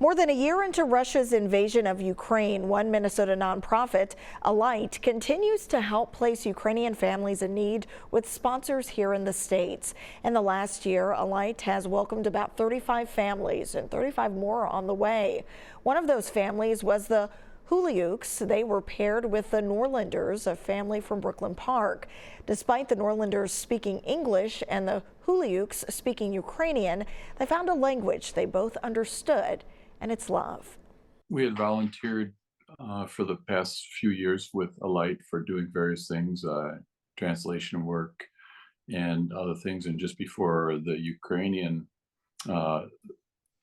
More than a year into Russia's invasion of Ukraine, one Minnesota nonprofit, Alight, continues to help place Ukrainian families in need with sponsors here in the States. In the last year, Alight has welcomed about 35 families and 35 more on the way. One of those families was the Huliuks. They were paired with the Norlanders, a family from Brooklyn Park. Despite the Norlanders speaking English and the Huliuks speaking Ukrainian, they found a language they both understood, and it's love. We had volunteered for the past few years with Alight for doing various things, translation work and other things. And just before the Ukrainian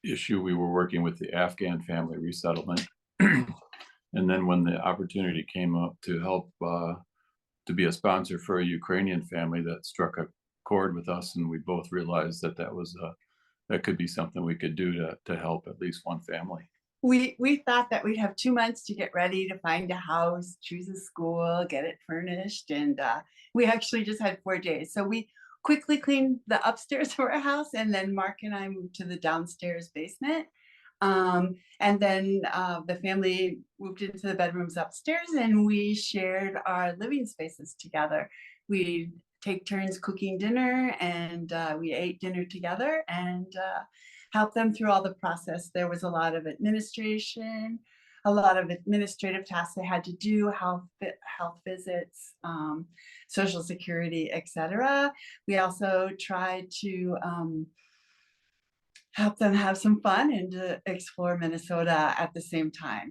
issue, we were working with the Afghan family resettlement. And then when the opportunity came up to help to be a sponsor for a Ukrainian family, that struck a chord with us, and we both realized that that could be something we could do to help at least one family. We thought that we'd have 2 months to get ready to find a house, choose a school, get it furnished, and we actually just had 4 days. So we quickly cleaned the upstairs of our house, and then Mark and I moved to the downstairs basement. And then the family moved into the bedrooms upstairs, and we shared our living spaces together. We take turns cooking dinner, and we ate dinner together and helped them through all the process. There was a lot of administration, a lot of administrative tasks they had to do, health visits, social security, etc. We also tried to help them have some fun and to explore Minnesota at the same time.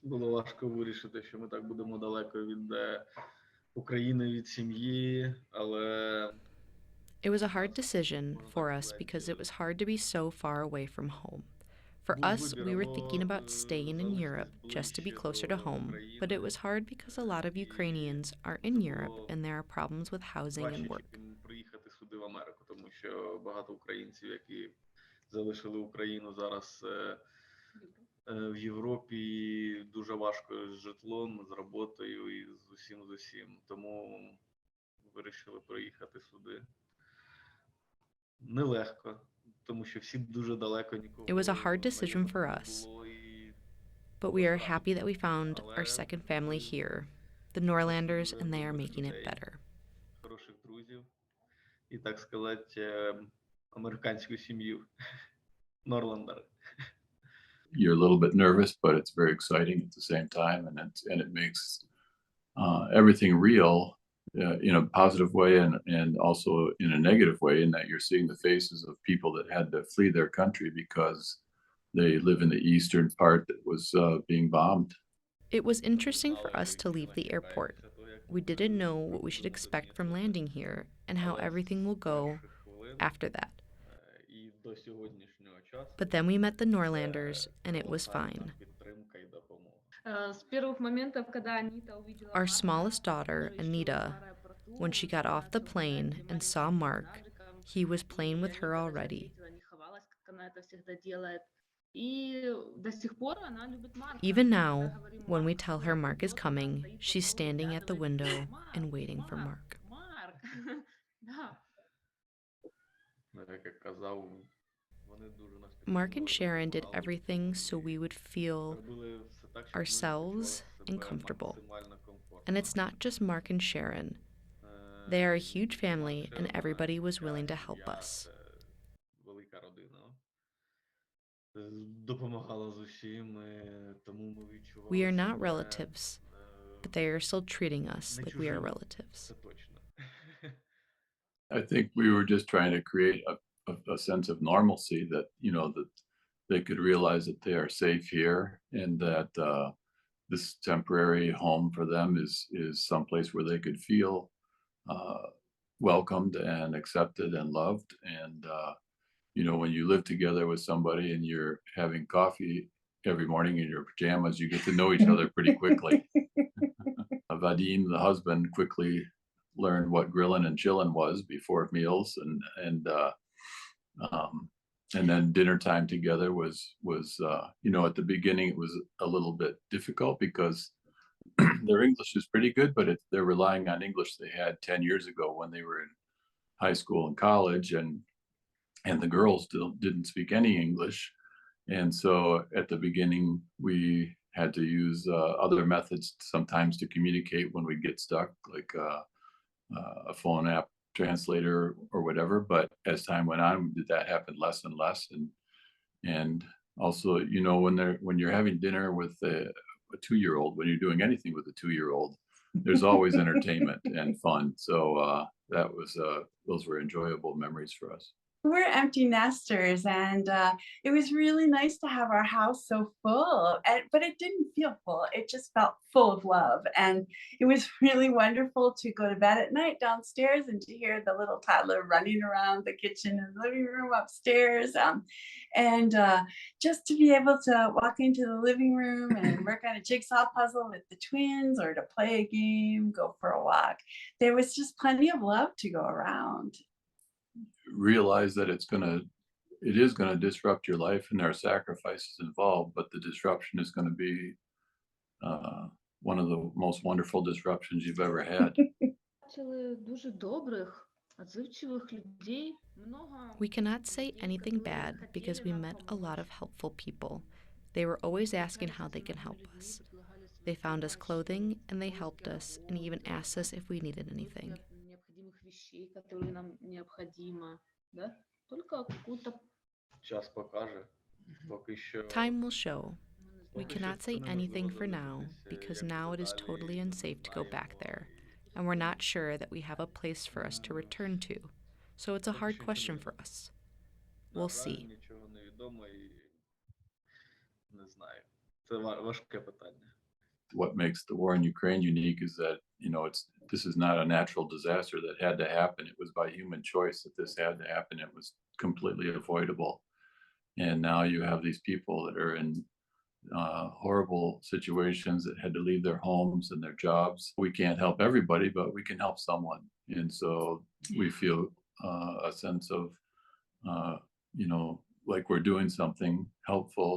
Було важко вирішити, що ми так будемо далеко від України, від сім'ї, але It was a hard decision for us because it was hard to be so far away from home. For us, we were thinking about staying in Europe just to be closer to home, but it was hard because a lot of Ukrainians are in Europe and there are problems with housing and work. Приїхати сюди в Америку, тому що багато українців, які залишили Україну зараз в Європі, дуже важко з житлом, з роботою і з усім. Тому вирішили приїхати сюди. Нелегко, тому що всі дуже далеко нікого. It was a hard decision for us, but we are happy that we found our second family here, the Norlanders, and they are making it better. Хороших друзів і, так сказати, американську сім'ю. Норландери. You're a little bit nervous, but it's very exciting at the same time, and it makes everything real in a positive way and also in a negative way, in that you're seeing the faces of people that had to flee their country because they live in the eastern part that was being bombed. It was interesting for us to leave the airport. We didn't know what we should expect from landing here and how everything will go after that. But then we met the Norlanders, and it was fine. Our smallest daughter, Anita, when she got off the plane and saw Mark, he was playing with her already. Even now, when we tell her Mark is coming, she's standing at the window and waiting for Mark. Mark and Sharon did everything so we would feel ourselves and comfortable. And it's not just Mark and Sharon. They are a huge family, and everybody was willing to help us. We are not relatives, but they are still treating us like we are relatives. I think we were just trying to create a sense of normalcy, that that they could realize that they are safe here, and that this temporary home for them is someplace where they could feel welcomed and accepted and loved. And when you live together with somebody and you're having coffee every morning in your pajamas, you get to know each other pretty quickly. Vadim, the husband, quickly learned what grilling and chilling was before meals, and then dinner time together was at the beginning it was a little bit difficult because their English is pretty good, but they're relying on English they had 10 years ago when they were in high school and college, and the girls didn't speak any English, And so at the beginning, we had to use other methods sometimes to communicate when we get stuck, like a phone app translator or whatever. But as time went on, that happened less and less. And also, you know, when you're having dinner with a 2-year-old, when you're doing anything with a 2-year-old, there's always entertainment and fun. So that was those were enjoyable memories for us. We're empty nesters, and it was really nice to have our house so full. But it didn't feel full; it just felt full of love, and it was really wonderful to go to bed at night downstairs and to hear the little toddler running around the kitchen and living room upstairs, and just to be able to walk into the living room and work on a jigsaw puzzle with the twins, or to play a game, go for a walk. There was just plenty of love to go around. Realize that it is gonna disrupt your life, and there are sacrifices involved, but the disruption is gonna be one of the most wonderful disruptions you've ever had. Бачили дуже добрих, отзывчивых людей. Много We cannot say anything bad because we met a lot of helpful people. They were always asking how they can help us. They found us clothing and they helped us and even asked us if we needed anything. необходимых вещей, которые нам необходимо, да? Только какую-то Час покаже. Поки що Time will show. We поки що cannot say це anything неможливо for now дивитися, because як now it is далі totally unsafe to go далі back there, буде. and we're not sure that we have a place for us to return to. So it's a Поки hard що question нічого for не- us. На We'll жаль, see. нічого не відомо і не знаю. Це важке питання. What makes the war in Ukraine unique is that, you know, this is not a natural disaster that had to happen. It was by human choice that this had to happen. It was completely avoidable. And now you have these people that are in horrible situations that had to leave their homes and their jobs. We can't help everybody, but we can help someone. And so we feel a sense of, you know, like we're doing something helpful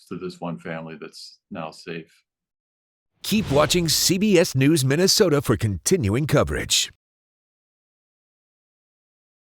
to this one family that's now safe. Keep watching CBS News Minnesota for continuing coverage.